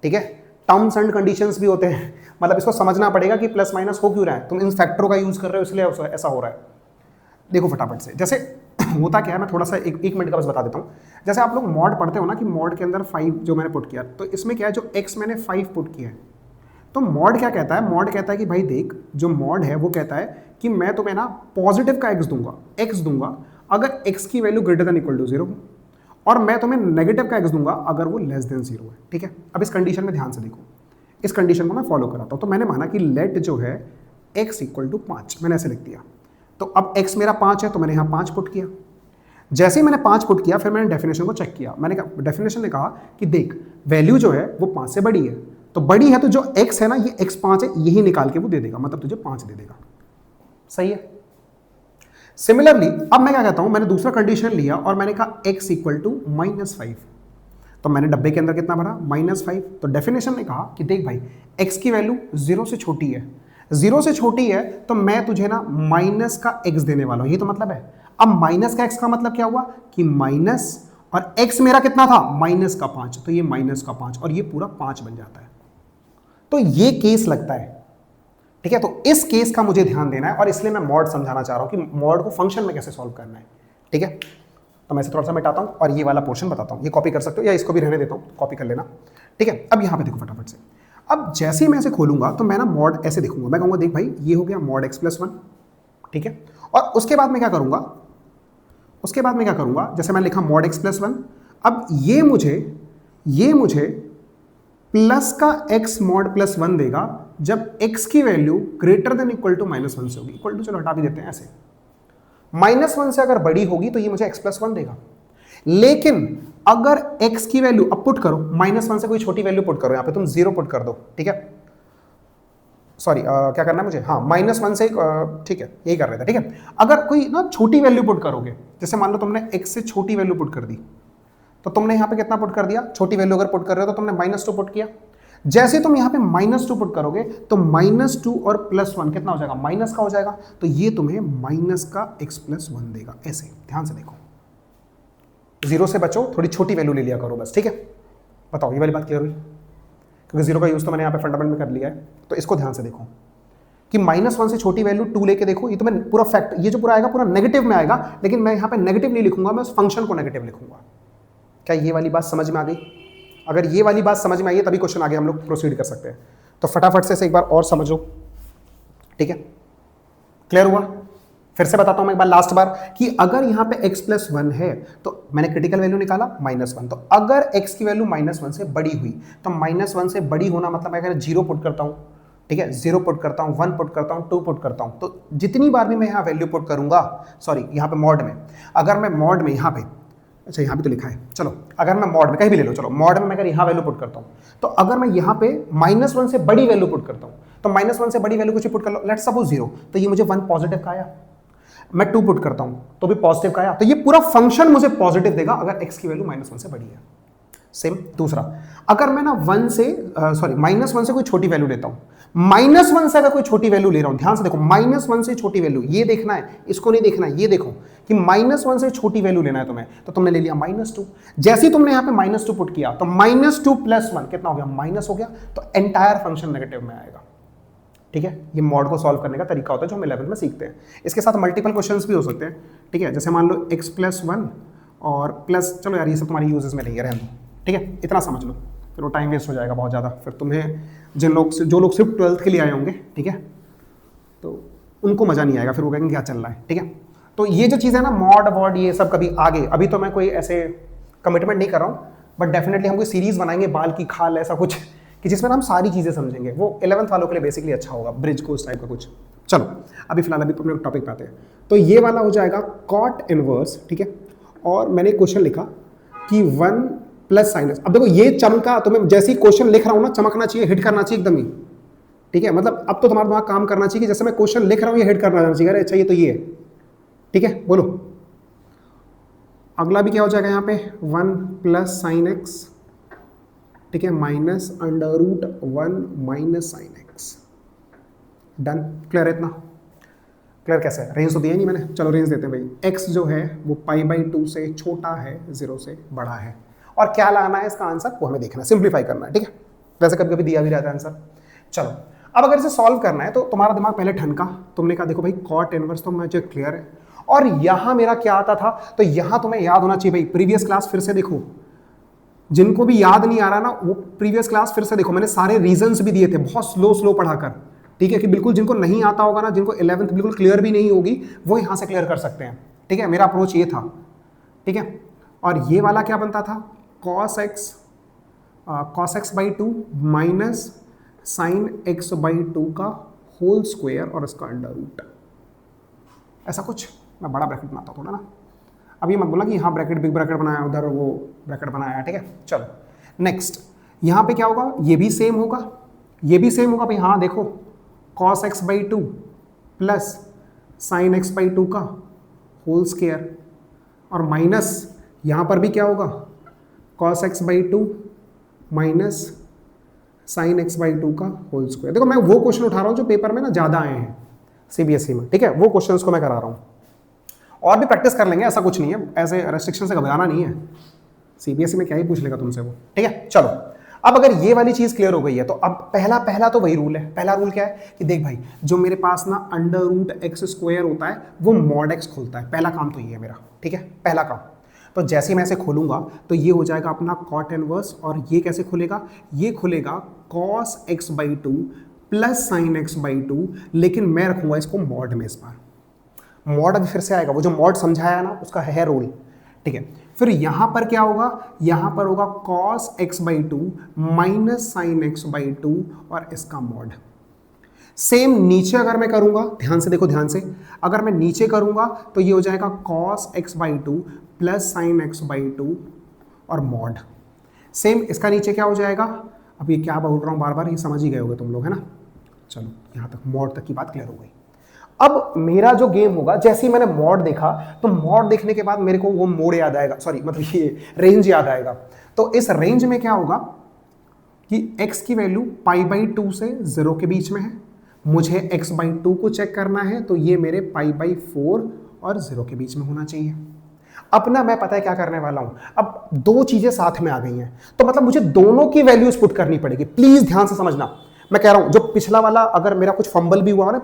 ठीक है। टर्म्स एंड कंडीशंस भी होते हैं, मतलब इसको समझना पड़ेगा कि प्लस माइनस हो क्यों रहा है, तुम इन फैक्टरों का यूज कर रहे हो इसलिए ऐसा हो रहा है। देखो फटाफट से, जैसे होता क्या है, मैं थोड़ा सा एक मिनट का बस बता देता हूँ। जैसे आप लोग मॉड पढ़ते हो ना कि मॉड के अंदर 5 जो मैंने पुट किया, तो इसमें क्या है, जो x मैंने 5 पुट किया है, तो मॉड क्या कहता है, मॉड कहता है कि भाई देख, जो मॉड है वो कहता है कि मैं तुम्हें ना पॉजिटिव का x दूंगा अगर x की value greater than equal to 0 हो, और मैं तुम्हें नेगेटिव का x दूंगा अगर वो लेस देन 0 है, ठीक है। अब इस कंडीशन में ध्यान से देखो, इस कंडीशन को मैं फॉलो कराता हूँ। तो मैंने माना कि लेट जो है x इक्वल टू 5, मैंने ऐसे लिख दिया। तो अब x मेरा 5 है, तो मैंने यहाँ 5 पुट किया। जैसे ही मैंने 5 पुट किया, फिर मैंने डेफिनेशन को चेक किया। मैंने डेफिनेशन ने कहा कि देख वैल्यू जो है वो 5 से बड़ी है, तो बड़ी है तो जो x है ना, ये x5 है, यही निकाल के वो दे देगा, मतलब तुझे 5 दे देगा, सही है। सिमिलरली अब मैं क्या कहता हूं, मैंने दूसरा कंडीशन लिया और मैंने कहा x इक्वल टू -5, तो मैंने डब्बे के अंदर कितना भरा, -5। तो डेफिनेशन ने कहा कि देख भाई x की वैल्यू 0 से छोटी है, 0 से छोटी है, तो मैं तुझे ना माइनस का x देने वाला हूं, ये तो मतलब है। अब माइनस का x का मतलब क्या हुआ कि माइनस, और x मेरा कितना था, -5, तो ये -5 और ये पूरा 5 बन जाता है। तो ये केस लगता है, ठीक है, तो इस केस का मुझे ध्यान देना है और इसलिए मैं मॉड समझाना चाह रहा हूं कि मॉड को फंक्शन में कैसे सॉल्व करना है। ठीक है, तो मैं इसे थोड़ा सा मिटाता हूं और ये वाला पोर्शन बताता हूं। ये कॉपी कर सकते हो या इसको भी रहने देता हूं, कॉपी कर लेना। ठीक है, अब यहां पे देखो फटाफट से। अब जैसे ही मैं इसे खोलूंगा तो मैं ना मॉड ऐसे देखूंगा, मैं कहूंगा देख भाई ये हो गया मॉड x+1। ठीक है, और उसके बाद मैं क्या करूंगा, उसके बाद मैं क्या करूंगा, जैसे मैं लिखा मॉड x+1, अब ये मुझे प्लस का x मॉड +1 देगा जब x की value greater than equal to -1 से होगी। इक्वल टू चलो हटा भी देते हैं ऐसे, -1 से अगर बड़ी होगी तो ये मुझे x+1 देगा। लेकिन अगर x की वैल्यू, अब पुट करो, -1 से कोई छोटी वैल्यू पुट करो, यहां पे तुम 0 पुट कर दो। ठीक है, सॉरी क्या करना है मुझे, हाँ -1 से, ठीक है यही कर रहे थे। ठीक है, अगर कोई ना छोटी वैल्यू पुट करोगे, जैसे मान लो तुमने x से छोटी वैल्यू पुट कर दी, तो तुमने यहां पे कितना पुट कर दिया, छोटी वैल्यू अगर पुट कर रहे हो तो तुमने -2 पुट किया। जैसे तुम यहां पे -2 पुट करोगे तो -2 और +1 कितना हो जाएगा, माइनस का हो जाएगा, तो ये तुम्हें माइनस का x+1 देगा। ऐसे ध्यान से देखो, 0 से बचो, थोड़ी छोटी वैल्यू ले लिया करो बस। ठीक है, बताओ ये वाली बात क्लियर हुई? क्योंकि 0 का यूज तो मैंने यहाँ पे फंडामेंट में कर लिया है, तो इसको ध्यान से देखो कि -1 से छोटी वैल्यू 2 लेके देखो। ये तो मैं पूरा फैक्ट, ये जो पूरा आएगा पूरा नेगेटिव में आएगा, लेकिन मैं यहाँ पे नेगेटिव नहीं लिखूंगा, मैं उस फंक्शन को नेगेटिव लिखूंगा। क्या ये वाली बात समझ में आ गई? अगर ये वाली बात समझ में आई है तभी क्वेश्चन आगे हम लोग प्रोसीड कर सकते हैं। तो फटाफट से एक बार और समझो। ठीक है, क्लियर हुआ? फिर से बताता हूं मैं एक बार, लास्ट बार, कि अगर यहां पे x+1 है तो मैंने क्रिटिकल वैल्यू निकाला -1, तो अगर x की वैल्यू -1 से बड़ी हुई तो -1 से बड़ी होना मतलब मैं अगर 0 पुट करता हूं, ठीक है, 0 पुट करता हूं, 1 पुट करता हूं, 2 पुट करता हूं, तो जितनी बार भी मैं यहां वैल्यू पुट करूंगा, सॉरी यहां पे मॉड में, अगर मैं मॉड में यहां पे, अच्छा यहाँ भी तो लिखा है, चलो अगर मैं मॉड में कहीं भी ले लो, चलो मॉड में मैं अगर यहाँ वैल्यू पुट करता हूँ, तो अगर मैं यहाँ पे -1 से बड़ी वैल्यू पुट करता हूँ, तो -1 से बड़ी वैल्यू कुछ भी पुट कर लो, लेट्स सपोज 0, तो ये मुझे 1 पॉजिटिव का आया। मैं 2 पुट करता हूँ तो भी पॉजिटिव का आया, तो ये पूरा फंक्शन मुझे पॉजिटिव देगा अगर x की वैल्यू -1 से बड़ी है। सेम दूसरा, अगर मैं ना 1 से सॉरी -1 से कोई छोटी वैल्यू लेता हूँ, -1 से अगर कोई छोटी वैल्यू ले रहा हूँ, ध्यान से देखो, -1 से छोटी वैल्यू, ये देखना है, इसको नहीं देखना है, ये देखो कि -1 से छोटी वैल्यू लेना है तुम्हें, तो तुमने ले लिया -2। जैसे ही तुमने यहाँ पे -2 पुट किया तो -2 + 1 कितना हो गया, माइनस हो गया, तो एंटायर फंक्शन नेगेटिव में आएगा। ठीक है, ये मॉड को सॉल्व करने का तरीका होता है जो हम 11th में सीखते हैं। इसके साथ मल्टीपल क्वेश्चंस भी हो सकते हैं। ठीक है, जैसे मान लो x+1 और प्लस, चलो यार ये सब तुम्हारी यूजेस में नहीं है, रहने दो। ठीक है, इतना समझ लो, फिर वो टाइम वेस्ट हो जाएगा बहुत ज़्यादा, फिर तुम्हें जो लोग सिर्फ 12th के लिए आए होंगे, ठीक है, तो उनको मज़ा नहीं आएगा, फिर वो कहेंगे क्या चल रहा है। ठीक है, तो ये जो चीज़ है ना, मॉड वॉड ये सब कभी आगे, अभी तो मैं कोई ऐसे कमिटमेंट नहीं कर रहा हूँ, बट डेफिनेटली हम कोई सीरीज़ बनाएंगे, बाल की खाल ऐसा कुछ, कि जिसमें हम सारी चीज़ें समझेंगे, वो 11th वालों के लिए बेसिकली अच्छा होगा, ब्रिज कोर्स टाइप का कुछ। चलो अभी फिलहाल अभी अपने टॉपिक पे आते हैं। तो ये वाला हो जाएगा कॉट इनवर्स। ठीक है, और मैंने क्वेश्चन लिखा कि 1 + sin x। अब देखो ये चमका, तो मैं जैसे ही क्वेश्चन लिख रहा हूँ ना, चमकना चाहिए, हिट करना चाहिए एकदम ही। ठीक है, मतलब अब तो तुम्हारा दिमाग काम करना चाहिए कि जैसे मैं क्वेश्चन लिख रहा हूँ ये हिट करना चाहिए, अरे अच्छा ये तो ये है। ठीक है, बोलो अगला भी क्या हो जाएगा यहाँ पे, 1 + sin x, ठीक है, -√1 - sin x। डन, क्लियर है इतना? क्लियर कैसे है? रेंज तो दिया नहीं मैंने, चलो रेंज देते हैं भाई। x जो है वो π/2 से छोटा है, 0 से बड़ा है, और क्या लाना है इसका आंसर वो हमें देखना है, सिंप्लीफाई करना है। ठीक है, वैसे कभी कभी दिया भी रहता है आंसर। चलो अब अगर इसे सॉल्व करना है तो तुम्हारा दिमाग पहले ठनका, तुमने कहा देखो भाई कॉट इनवर्स तो मुझे क्लियर है, और यहां मेरा क्या आता था, तो यहां तुम्हें याद होना चाहिए भाई, प्रीवियस क्लास फिर से देखो, जिनको भी याद नहीं आ रहा ना वो प्रीवियस क्लास फिर से देखो, मैंने सारे रीजंस भी दिए थे बहुत स्लो पढ़ाकर। ठीक है, कि बिल्कुल जिनको नहीं आता होगा ना, जिनको 11th बिल्कुल क्लियर भी नहीं होगी, वो यहां से क्लियर कर सकते हैं। ठीक है, मेरा अप्रोच ये था। ठीक है, और ये वाला क्या बनता था, cos x/2 minus sin x/2 का होल स्क्वायर और इसका अंडर रूट, ऐसा कुछ। मैं बड़ा ब्रैकेट बनाता हूँ थोड़ा ना, अब ये मत बोला कि यहाँ ब्रैकेट बिग ब्रैकेट बनाया, उधर वो ब्रैकेट बनाया। ठीक है, चलो नेक्स्ट, यहाँ पे क्या होगा, ये भी सेम होगा, ये भी सेम होगा भाई। हाँ देखो, cos x/2 plus sin x/2 का होल स्क्वायर, और माइनस यहाँ पर भी क्या होगा, cos x/2 minus sin x/2 का होल स्क्वायर। देखो मैं वो क्वेश्चन उठा रहा हूँ जो पेपर में ना ज़्यादा आए हैं सीबीएसई में। ठीक है, वो क्वेश्चंस को मैं करा रहा हूँ, और भी प्रैक्टिस कर लेंगे, ऐसा कुछ नहीं है, ऐसे रेस्ट्रिक्शन से घबराना नहीं है, सीबीएसई में क्या ही पूछ लेगा तुमसे वो। ठीक है, चलो अब अगर ये वाली चीज क्लियर हो गई है तो अब पहला तो वही रूल है। पहला रूल क्या है कि देख भाई, जो मेरे पास ना अंडर रूट एक्स स्क्वायर होता है वो मॉड एक्स खोलता है। पहला काम तो ये है मेरा, ठीक है, पहला काम। तो जैसे ही मैं इसे खोलूंगा तो ये हो जाएगा अपना कॉट इनवर्स, और ये कैसे खुलेगा, ये खुलेगा cos x by two plus sine x by two, लेकिन मैं रखूंगा इसको मॉड में। इस बार मॉड अभी फिर से आएगा, वो जो मॉड समझाया ना उसका है रूल, ठीक है। फिर यहां पर क्या होगा, यहां पर होगा cos x by two minus sine x by two और इसका मॉड। सेम नीचे अगर मैं करूंगा, ध्यान से देखो, ध्यान से, अगर मैं नीचे करूंगा तो ये हो जाएगा cos x by two plus sine x by two और मॉड। सेम इसका नीचे क्या हो जाएगा, अब ये क्या बोल रहा हूं बार बार, ये समझ ही गए होगे तुम लोग, है ना। चलो यहां तक मॉड तक की बात क्लियर हो गई। अब मेरा जो गेम होगा, जैसे ही मैंने मॉड देखा तो मॉड देखने के बाद मेरे को वो मोड याद आएगा, सॉरी मतलब ये रेंज याद आएगा। तो इस रेंज में क्या होगा कि x की वैल्यू पाई बाई टू से 0 के बीच में है, मुझे x बाई टू को चेक करना है तो ये मेरे पाई बाई 4 और 0 के बीच में होना चाहिए। अपना मैं पता है क्या करने वाला हूं, अब दो चीजें साथ में आ गई हैं तो मतलब मुझे दोनों की वैल्यूज पुट करनी पड़ेगी। प्लीज ध्यान से समझना, मैं कह रहा हूं जो पिछला वाला अगर मेरा कुछ फंबल भी हुआ हो ना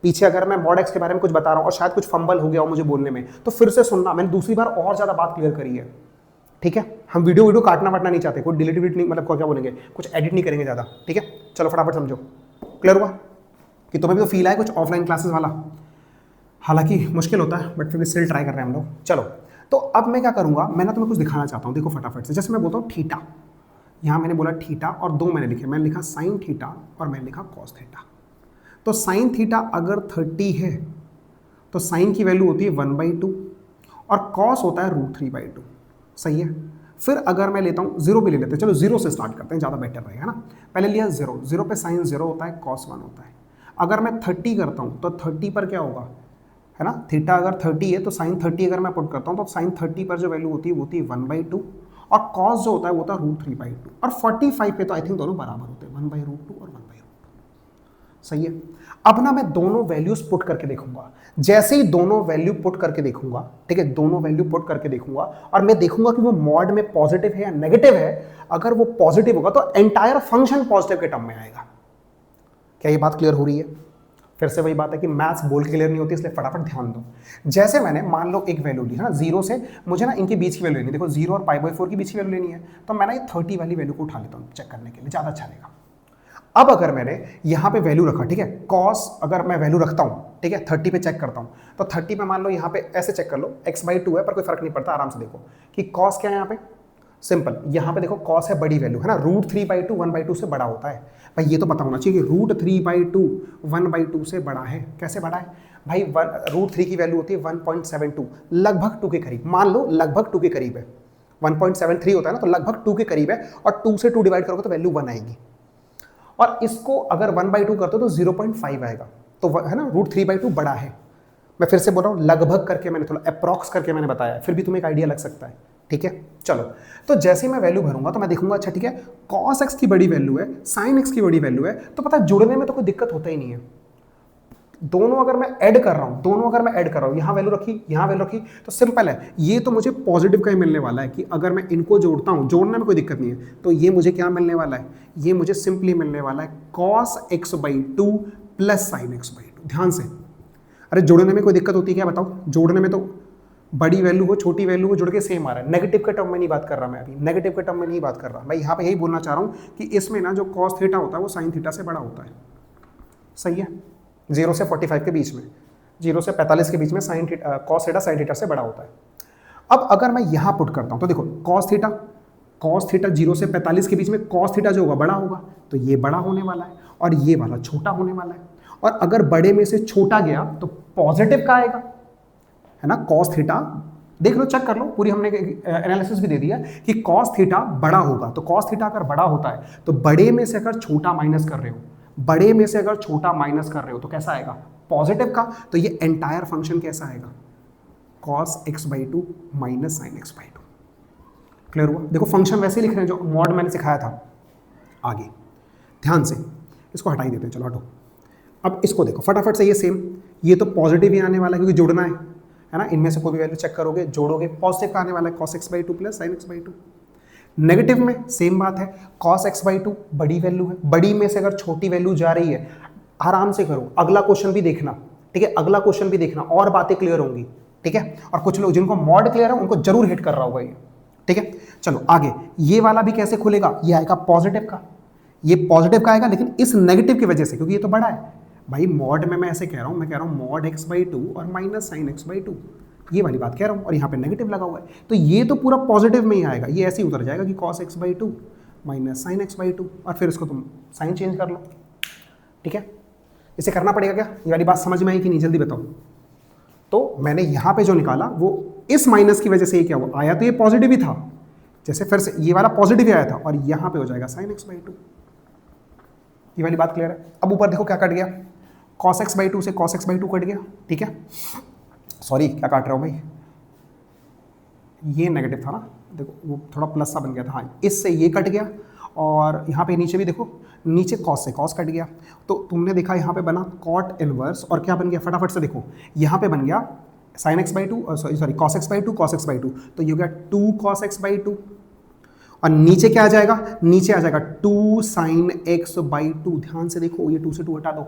पीछे अगर मैं मॉड एक्स के बारे में कुछ बता रहा हूं और शायद कुछ फंबल हो गया हो मुझे बोलने में, तो फिर से सुनना, मैंने दूसरी बार और ज्यादा बात क्लियर करी है, ठीक है। हम वीडियो काटना वाटना नहीं चाहते, कोई डिलीट नहीं, मतलब क्या बोलेंगे, कुछ एडिट नहीं करेंगे ज्यादा, ठीक है। चलो फटाफट समझो, क्लियर हुआ कि तुम्हें भी तो फील आए कुछ ऑफलाइन क्लासेस वाला, हालांकि मुश्किल होता है बट फिर भी स्टिल ट्राई कर रहे हैं हम लोग। चलो तो अब मैं क्या करूंगा, मैं ना तुम्हें कुछ दिखाना चाहता हूं, देखो फटाफट से। जैसे मैं बोलता हूं थीटा, यहां मैंने बोला थीटा और दो मैंने लिखे, मैंने लिखा साइन थीटा और मैंने लिखा कॉस थीटा। तो साइन थीटा अगर 30 है तो साइन की वैल्यू होती है 1/2 और कॉस होता है √3/2, सही है। फिर अगर मैं लेता हूँ 0 भी ले लेते हैं, चलो 0 से स्टार्ट करते हैं, ज़्यादा बेटर रहेगा ना। पहले लिया 0 पे साइन 0 होता है, कॉस 1 होता है। अगर मैं 30 करता हूँ तो 30 पर क्या होगा, है ना, थीटा अगर 30 है तो साइन 30 अगर मैं पुट करता हूँ तो साइन 30 पर जो वैल्यू होती है वो होती है 1/2 और कॉस जो होता है वो होता है √3/2 और 45 पे तो आई थिंक दोनों बराबर होते हैं, 1/√2 और 1/√2, सही है। अब ना मैं दोनों वैल्यूज पुट करके देखूंगा, जैसे ही दोनों वैल्यू पुट करके देखूंगा, ठीक है, दोनों वैल्यू पुट करके देखूंगा और मैं देखूंगा कि वो मॉड में पॉजिटिव है या नेगेटिव है। अगर वो पॉजिटिव होगा तो एंटायर फंक्शन पॉजिटिव के टर्म में आएगा। क्या ये बात क्लियर हो रही है? फिर से वही बात है कि मैथ्स बोल के क्लियर नहीं होती, इसलिए फटाफट ध्यान दो। जैसे मैंने मान लो एक वैल्यू ली है ना, 0 से मुझे ना इनके बीच की वैल्यू लेनी, देखो 0 और π/4 की बीच की वैल्यू लेनी है, तो मैं ना ये 30 वाली वैल्यू को उठा लेता हूँ चेक करने के लिए, ज़्यादा अच्छा रहेगा। अब अगर मैंने यहाँ पे वैल्यू रखा, ठीक है, कॉस अगर मैं वैल्यू रखता हूँ, ठीक है, 30 पे चेक करता हूँ, तो 30 पे मान लो यहाँ पे ऐसे चेक कर लो, x/2 है पर कोई फर्क नहीं पड़ता, आराम से देखो कि कॉस क्या है यहाँ पे, सिंपल, यहाँ पे देखो कॉस है बड़ी वैल्यू, है ना, √3/2 1/2 से बड़ा होता है। भाई ये तो पता होना चाहिए कि √3/2 1/2 से बड़ा है। कैसे बड़ा है भाई, √3 की वैल्यू होती है 1.72, लगभग 2 के करीब, मान लो लगभग 2 के करीब है, 1.73 होता है ना, तो लगभग 2 के करीब है और 2 से 2 डिवाइड करोगे तो वैल्यू 1 आएगी। और इसको अगर 1/2 करते हो तो 0.5 आएगा, तो है ना, √3/2 बड़ा है। मैं फिर से बोल रहा हूँ, लगभग करके मैंने थोड़ा अप्रॉक्स करके मैंने बताया, फिर भी तुम्हें एक आइडिया लग सकता है, ठीक है। चलो तो जैसे मैं वैल्यू भरूंगा तो मैं देखूंगा, अच्छा ठीक है, cos x की बड़ी वैल्यू है, sin x की बड़ी वैल्यू है, तो पता है जुड़ने में तो कोई दिक्कत होता ही नहीं है। दोनों अगर मैं ऐड कर रहा हूं, यहां वैल्यू रखी, यहां वैल्यू रखी, तो सिंपल है, ये तो मुझे पॉजिटिव का ही मिलने वाला है कि अगर मैं इनको जोड़ता हूं, जोड़ने में कोई दिक्कत नहीं है, तो ये मुझे क्या मिलने वाला है, ये मुझे सिंपली मिलने वाला है cos x/2 plus sin x/2। ध्यान से, अरे जोड़ने में कोई दिक्कत होती है क्या, बताओ? जोड़ने में तो बड़ी वैल्यू हो छोटी वैल्यू हो जुड़ के सेम आ रहा है। नेगेटिव के टर्म में नहीं बात कर रहा मैं अभी, नेगेटिव के टर्म में नहीं बात कर रहा मैं, यहाँ पे यही बोलना चाह रहा हूँ कि इसमें ना जो cos थीटा होता है वो sin थीटा से बड़ा होता है, सही है। 0 से 45 के बीच में, 0 से 45 के बीच में cos थीटा sin थीटा से बड़ा होता है। अब अगर मैं यहाँ पुट करता हूँ तो देखो cos थीटा 0 से 45 के बीच में cos थीटा जो होगा बड़ा होगा, तो ये बड़ा होने वाला है और ये वाला छोटा होने वाला है। और अगर बड़े में से छोटा गया तो पॉजिटिव का आएगा, है ना। cos थीटा देख लो, चेक कर लो, पूरी हमने एनालिसिस भी दे दिया कि cos थीटा बड़ा होगा, तो cos थीटा अगर बड़ा होता है तो बड़े में से अगर छोटा माइनस कर रहे हो, बड़े में से अगर छोटा माइनस कर रहे हो तो कैसा आएगा, पॉजिटिव का। तो ये एंटायर फंक्शन कैसा आएगा, cos x/2 minus sin x/2। Clear हुआ? देखो फंक्शन वैसे लिख रहे हैं जो मॉड मैंने सिखाया था। आगे ध्यान से, इसको हटा ही देते हैं, चलो हटो। अब इसको देखो फटाफट से, ये सेम, ये तो पॉजिटिव ही आने वाला है क्योंकि जुड़ना है ना, इनमें से कोई भी वैल्यू चेक करोगे जोड़ोगे, पॉजिटिव का आने वाला है cos x/2 plus sin x/2। Negative में सेम बात है, cos x/2 बड़ी वैल्यू है, बड़ी में से अगर छोटी वैल्यू जा रही है, आराम से करो, अगला क्वेश्चन भी देखना, ठीक है, अगला क्वेश्चन भी देखना और बातें क्लियर होंगी, ठीक है। और कुछ लोग जिनको मॉड क्लियर है उनको जरूर हिट कर रहा होगा ये, ठीक है। चलो आगे, ये वाला भी कैसे खुलेगा, ये आएगा पॉजिटिव का, ये पॉजिटिव का आएगा लेकिन इस नेगेटिव की वजह से, क्योंकि ये तो बड़ा है भाई, मॉड में मैं ऐसे कह रहा हूं, मैं कह रहा हूं मॉड x/2 और माइनस साइन x/2, ये वाली बात कह रहा हूं, और यहाँ पे नेगेटिव लगा हुआ है, तो ये तो पूरा पॉजिटिव में ही आएगा, ये ऐसे ही उतर जाएगा कि cos x/2 minus sign x/2, और फिर इसको तुम साइन चेंज कर लो, ठीक है। इसे करना पड़ेगा क्या, ये वाली बात समझ में आई कि नहीं, जल्दी बताओ। तो मैंने यहाँ पे जो निकाला वो इस माइनस की वजह से ये क्या हुआ, आया तो ये पॉजिटिव ही था, जैसे फिर से ये वाला पॉजिटिव ही आया था, और यहाँ पे हो जाएगा साइन x/2, ये वाली बात क्लियर है। अब ऊपर देखो क्या कट गया, cos x/2 से cos x/2 कट गया, ठीक है। सॉरी क्या काट रहा हूँ भाई, ये नेगेटिव था ना, देखो वो थोड़ा प्लस सा बन गया था, हाँ, इससे ये कट गया, और यहाँ पे नीचे भी देखो, नीचे cos से cos कट गया, तो तुमने देखा यहाँ पे बना cot इनवर्स, और क्या बन गया फटाफट से देखो, यहाँ पे बन गया sin x/2 sorry cos x/2, तो ये हो गया 2 cos x/2, और नीचे क्या आ जाएगा, नीचे आ जाएगा 2 sin x/2, ध्यान से देखो, ये 2 से 2 हटा दो।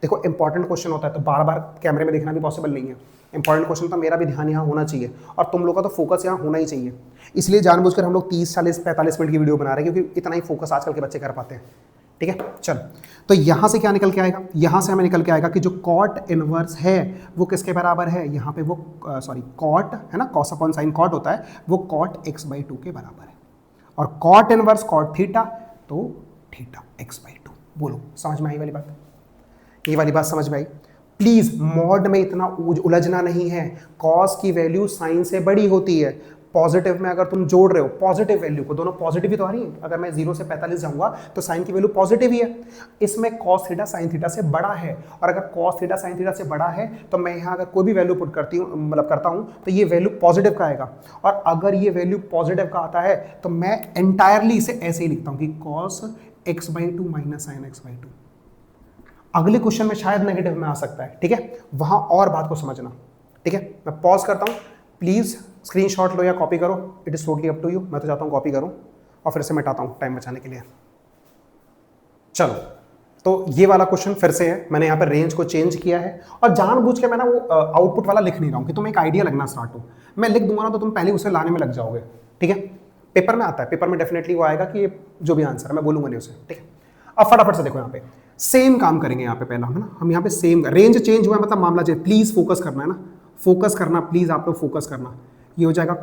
देखो इंपॉर्टेंट क्वेश्चन होता है तो बार बार कैमरे में देखना भी पॉसिबल नहीं है, इंपॉर्टेंट क्वेश्चन तो मेरा भी ध्यान यहाँ होना चाहिए, और तुम लोग का तो फोकस यहाँ होना ही चाहिए, इसलिए जानबूझकर हम लोग 30, 40, 45 मिनट की वीडियो बना रहे हैं, क्योंकि इतना ही फोकस आजकल के बच्चे कर पाते हैं, ठीक है। चल, तो यहाँ से क्या निकल के आएगा, यहाँ से हमें निकल के आएगा कि जो कॉट इनवर्स है वो किसके बराबर है, यहाँ पे वो सॉरी कॉट है ना, कॉस अपॉन साइन कॉट होता है, वो कॉट x/2 के बराबर है, और कॉट इनवर्स कॉट थीटा, तो थीटा x/2। बोलो समझ में आई वाली बात, ये वाली बात समझ में आई। प्लीज मॉड में इतना उलझना नहीं है, कॉस की वैल्यू साइन से बड़ी होती है, पॉजिटिव में अगर तुम जोड़ रहे हो पॉजिटिव वैल्यू को, दोनों पॉजिटिव ही तो आ रही है, अगर मैं 0 से 45 जाऊंगा तो साइन की वैल्यू पॉजिटिव ही है, इसमें cos थीटा साइन थीटा से बड़ा है, और अगर cos थीटा साइन थीटा से बड़ा है तो मैं यहाँ अगर कोई भी वैल्यू पुट करती हूँ, मतलब करता हूँ, तो ये वैल्यू पॉजिटिव का आएगा, और अगर ये वैल्यू पॉजिटिव का आता है तो मैं एंटायरली इसे ऐसे ही लिखता हूँ कि cos x/2 minus sign x/2। अगले क्वेश्चन में शायद नेगेटिव में आ सकता है, ठीक है, वहां और बात को समझना, ठीक है। मैं पॉज करता हूं, प्लीज स्क्रीनशॉट लो या कॉपी करो, it is totally up to you, मैं तो चाहता हूं कॉपी करूं और फिर से मिटाता हूं टाइम बचाने के लिए। चलो, तो ये वाला क्वेश्चन फिर से है, मैंने यहाँ पर रेंज को चेंज किया है, और जानबूझ के मैं ना वो आउटपुट वाला लिख नहीं रहा हूँ कि तुम्हें एक आइडिया लगना स्टार्ट हो, मैं लिख दूंगा ना तो तुम पहले उसे लाने में लग जाओगे, ठीक है। पेपर में आता है, पेपर में डेफिनेटली वो आएगा कि ये जो भी आंसर है मैं बोलूंगा नहीं उसे, ठीक है। अब फटाफट से देखो, यहाँ पे सेम काम करेंगे, यहाँ पे पहला है ना, हम यहाँ पे सेम रेंज चेंज हुआ है, मतलब मामला चेंज, प्लीज फोकस करना है ना, फोकस करना प्लीज, आप लोग फोकस करना। ये हो जाएगा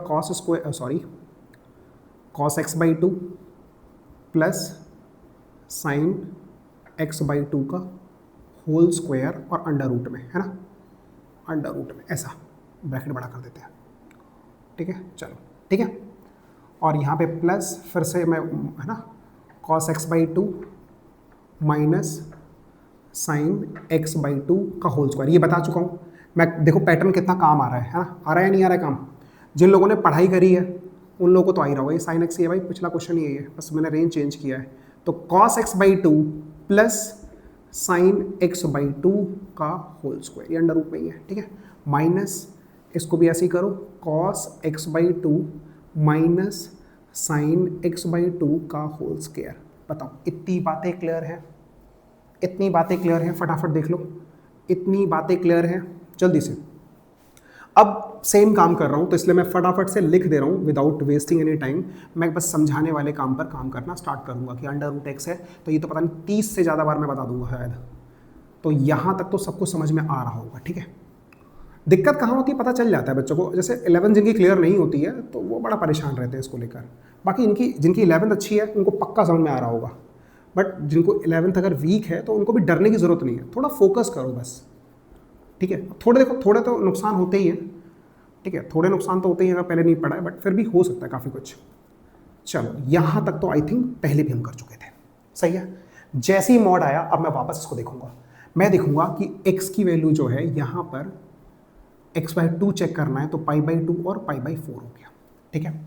cos x/2 plus sign x/2 का होल स्क्वायर और अंडर रूट में, है ना, अंडर रूट में, ऐसा ब्रैकेट बड़ा कर देते हैं, ठीक है। चलो ठीक है, और यहाँ पे प्लस फिर से मैं, है ना, cos x/2 minus sign x/2 का होल स्क्वायर, ये बता चुका हूँ मैं। देखो पैटर्न कितना काम आ रहा है ना, आ रहा है नहीं आ रहा है काम, जिन लोगों ने पढ़ाई करी है उन लोगों को तो आ ही रहा होगा, ये साइन x ही है भाई, पिछला क्वेश्चन ही है, बस मैंने रेंज चेंज किया है। तो cos x/2 plus sign x/2 का होल स्क्वायर, ये अंडर रूट में ही है, ठीक है, माइनस इसको भी ऐसे ही करो, cos x/2 minus sign x/2 का होल स्क्वायर। बताओ इतनी बातें क्लियर हैं, इतनी बातें क्लियर हैं, फटाफट देख लो, इतनी बातें क्लियर हैं जल्दी से। अब सेम काम कर रहा हूं तो इसलिए मैं फटाफट से लिख दे रहा हूं विदाउट वेस्टिंग एनी टाइम, मैं बस समझाने वाले काम पर काम करना स्टार्ट करूंगा कि अंडर रूट x है, तो ये तो पता नहीं 30 से ज़्यादा बार मैं बता दूंगा शायद, तो यहाँ तक तो सबको समझ में आ रहा होगा, ठीक है। दिक्कत कहाँ होती है पता चल जाता है बच्चों को, जैसे 11 जिनकी क्लियर नहीं होती है तो वो बड़ा परेशान रहते हैं इसको लेकर, बाकी जिनकी 11th अच्छी है उनको पक्का समझ में आ रहा होगा, बट जिनको 11th अगर वीक है तो उनको भी डरने की ज़रूरत नहीं है, थोड़ा फोकस करो बस, ठीक है। थोड़े देखो, थोड़े तो नुकसान होते ही हैं, ठीक है, थोड़े नुकसान तो होते ही हैं, अगर पहले नहीं पढ़ा है, बट फिर भी हो सकता है काफ़ी कुछ। चलो यहाँ तक तो आई थिंक पहले भी हम कर चुके थे, सही है। जैसे ही मॉड आया अब मैं वापस इसको देखूंगा, मैं देखूंगा कि x की वैल्यू जो है यहाँ पर x/2 चेक करना है, तो π/2 और π/4 हो गया, ठीक है।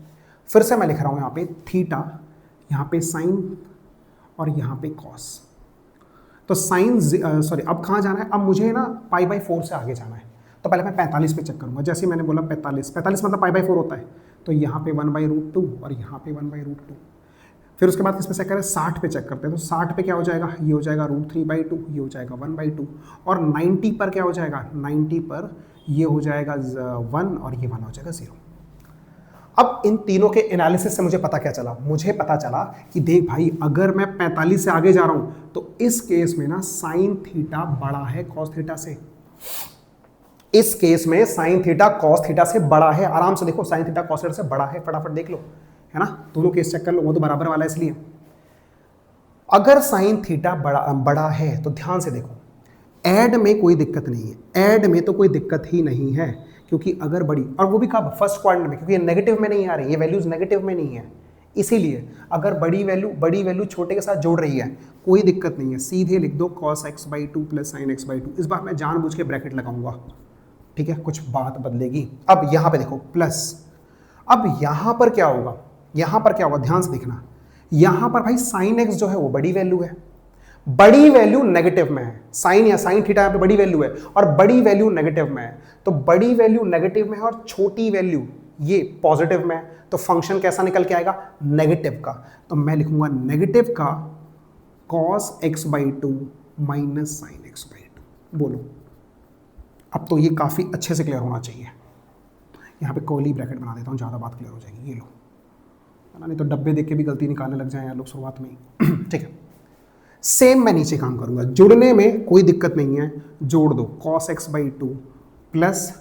फिर से मैं लिख रहा हूँ यहाँ पे थीटा, यहाँ पे साइन और यहाँ पे कॉस, तो साइन सॉरी अब कहाँ जाना है, अब मुझे ना π/4 से आगे जाना है, तो पहले मैं 45 पे चेक करूँगा, जैसे मैंने बोला 45 मतलब π/4 होता है, तो यहाँ पे 1/√2 और यहाँ पे 1/√2। फिर उसके बाद किस पे चेक करें, 60 पे चेक करते हैं। तो 60 पे क्या हो जाएगा, ये हो जाएगा √3/2, ये हो जाएगा 1/2। और 90 पर क्या हो जाएगा, 90 पर ये हो जाएगा 1 और ये 1 हो जाएगा 0। अब इन तीनों के एनालिसिस से मुझे पता क्या चला, मुझे पता चला कि देख भाई अगर मैं 45 से आगे जा रहा हूं तो इस केस में ना साइन थीटा बड़ा है कॉस थीटा से। इस केस में साइन थीटा कॉस थीटा से बड़ा है। आराम से देखो, साइन थीटा कॉस थीटा से बड़ा है, फटाफट देख लो, है ना, दोनों केस चेक कर लो, वो तो बराबर वाला है। इसलिए अगर साइन थीटा बड़ा है तो ध्यान से देखो, ऐड में कोई दिक्कत नहीं है, ऐड में तो कोई दिक्कत ही नहीं है, क्योंकि अगर बड़ी, और वो भी कब, फर्स्ट क्वाड्रेंट में, क्योंकि ये नेगेटिव में नहीं आ रही, ये वैल्यूज नेगेटिव में नहीं है। इसीलिए अगर बड़ी वैल्यू छोटे के साथ जोड़ रही है कोई दिक्कत नहीं है, सीधे लिख दो cos x/2 plus sin x/2। इस बार मैं जानबूझ के ब्रैकेट लगाऊंगा, ठीक है, कुछ बात बदलेगी। अब यहां पे देखो प्लस, अब यहां पर क्या होगा, यहां पर क्या होगा, ध्यान से देखना, यहां पर भाई sin x जो है वो बड़ी वैल्यू है, बड़ी वैल्यू नेगेटिव में है, साइन या साइन थीटा यहाँ पे बड़ी वैल्यू है और बड़ी वैल्यू नेगेटिव में है। तो बड़ी वैल्यू नेगेटिव में है और छोटी वैल्यू ये पॉजिटिव में है, तो फंक्शन कैसा निकल के आएगा, नेगेटिव का। तो मैं लिखूंगा नेगेटिव का cos x/2 minus sin x/2। बोलो, अब तो ये काफी अच्छे से क्लियर होना चाहिए। यहाँ पे कर्ली ब्रैकेट बना देता हूँ, ज्यादा बात क्लियर हो जाएगी। ये लो, नहीं तो डब्बे देख के भी गलती निकालने लग जाए यार लोग शुरुआत में ही। ठीक है, सेम मैं नीचे काम करूंगा, जुड़ने में कोई दिक्कत नहीं है, जोड़ दो cos x/2 plus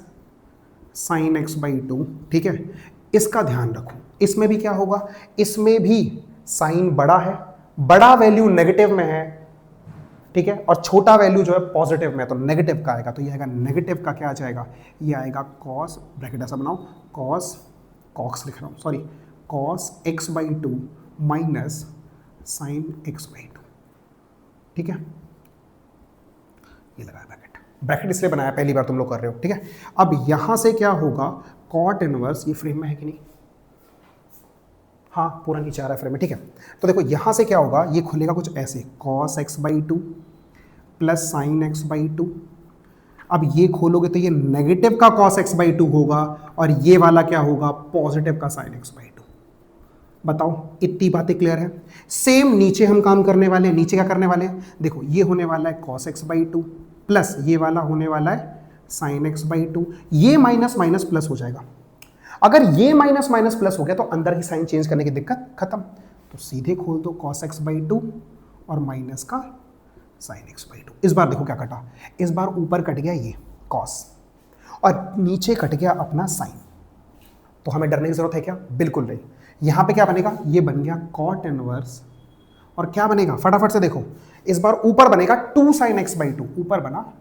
sin x/2। ठीक है, इसका ध्यान रखो, इसमें भी क्या होगा, इसमें भी साइन बड़ा है, बड़ा वैल्यू नेगेटिव में है, ठीक है, और छोटा वैल्यू जो है पॉजिटिव में, तो नेगेटिव का आएगा। तो ये आएगा नेगेटिव का, क्या आ जाएगा, ये आएगा cos, ब्रैकेट ऐसा बनाओ, cos लिख रहा हूँ, sorry, cos x/2 minus sin x/2। ठीक है, ये लगाया ब्रैकेट, ब्रैकेट इसलिए बनाया, पहली बार तुम लोग कर रहे हो। ठीक है, अब यहां से क्या होगा, कॉट इनवर्स, ये फ्रेम में है कि नहीं, हाँ पूरा नीचे आ रहा है फ्रेम में। ठीक है, तो देखो यहां से क्या होगा, ये खुलेगा कुछ ऐसे, cos x/2 plus sin x/2। अब ये खोलोगे तो ये नेगेटिव का cos x/2 होगा और ये वाला क्या होगा, पॉजिटिव का sin x/2। बताओ, इतनी बातें क्लियर है। सेम नीचे हम काम करने वाले हैं, नीचे क्या करने वाले हैं, देखो ये होने वाला है cos x/2 प्लस ये वाला होने वाला है sin x/2। ये माइनस माइनस प्लस हो जाएगा, अगर ये माइनस माइनस प्लस हो गया तो अंदर की साइन चेंज करने की दिक्कत खत्म। तो सीधे खोल दो cos x/2 और माइनस का sin x/2। इस बार देखो क्या कटा, इस बार ऊपर कट गया ये cos और नीचे कट गया अपना sin। तो हमें डरने की जरूरत है क्या, बिल्कुल नहीं। यहां पे क्या बनेगा, ये बन गया cot इनवर्स, और क्या बनेगा, फटाफट से देखो, इस बार ऊपर बनेगा 2 sin x/2, ऊपर बना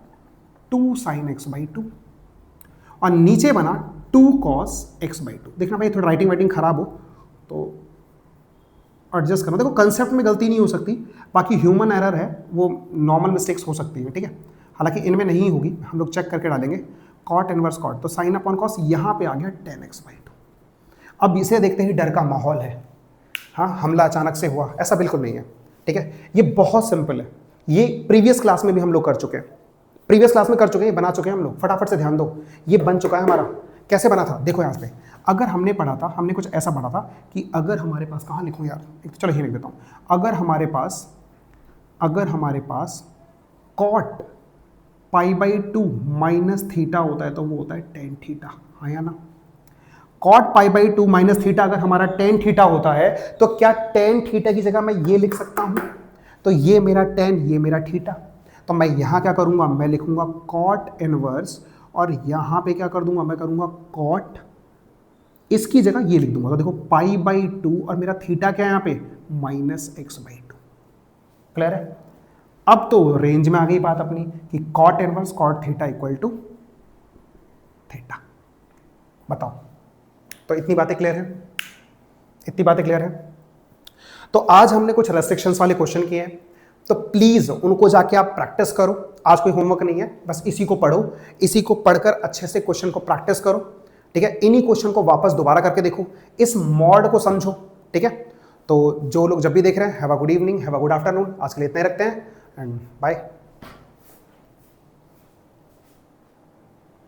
2 sin x/2 और नीचे बना 2 cos x/2। देखना भाई थोड़ा राइटिंग खराब हो तो एडजस्ट करना, देखो कंसेप्ट में गलती नहीं हो सकती, बाकी ह्यूमन एरर है, वो नॉर्मल मिस्टेक्स हो सकती है। ठीक है, हालांकि इनमें नहीं होगी, हम लोग चेक करके डालेंगे। cot इनवर्स cot, तो sin अपॉन cos यहाँ पे आ गया 10 x/2। अब इसे देखते ही डर का माहौल है, हाँ हमला अचानक से हुआ, ऐसा बिल्कुल नहीं है। ठीक है, ये बहुत सिंपल है, ये प्रीवियस क्लास में भी हम लोग कर चुके हैं, प्रीवियस क्लास में कर चुके हैं, बना चुके हैं हम लोग। फटाफट से ध्यान दो, ये बन चुका है हमारा। कैसे बना था, देखो यहाँ पे, अगर हमने पढ़ा था, हमने कुछ ऐसा पढ़ा था कि अगर हमारे पास, कहाँ लिखूँ यार, एक तो चलो ये लिख देता हूँ, अगर हमारे पास cot π/2 माइनस थीटा होता है तो वो होता है tan थीटा, हाँ या ना। cot π/2 माइनस थीटा अगर हमारा tan थीटा होता है तो क्या tan थीटा की जगह मैं ये लिख सकता हूं, तो ये मेरा tan, ये मेरा थीटा। तो मैं यहां क्या करूंगा, मैं लिखूंगा cot इनवर्स और यहां पे क्या कर दूंगा, मैं करूंगा cot, इसकी जगह ये लिख दूंगा। तो देखो π/2 और मेरा थीटा क्या है यहाँ पे, माइनस x/2। क्लियर है, अब तो रेंज में आ गई बात अपनी कि cot inverse cot theta equal to theta. बताओ, तो इतनी बातें क्लियर है, इतनी बातें क्लियर है। तो आज हमने कुछ रेस्ट्रिक्शंस वाले क्वेश्चन किए हैं, तो प्लीज उनको जाके आप प्रैक्टिस करो। आज कोई होमवर्क नहीं है, बस इसी को पढ़ो, इसी को पढ़कर अच्छे से क्वेश्चन को प्रैक्टिस करो। ठीक है, इन्हीं क्वेश्चन को वापस दोबारा करके देखो, इस मॉड को समझो। ठीक है, तो जो लोग जब भी देख रहे हैं, have a good evening, have a good afternoon. आज के लिए इतना ही रखते हैं एंड बाय।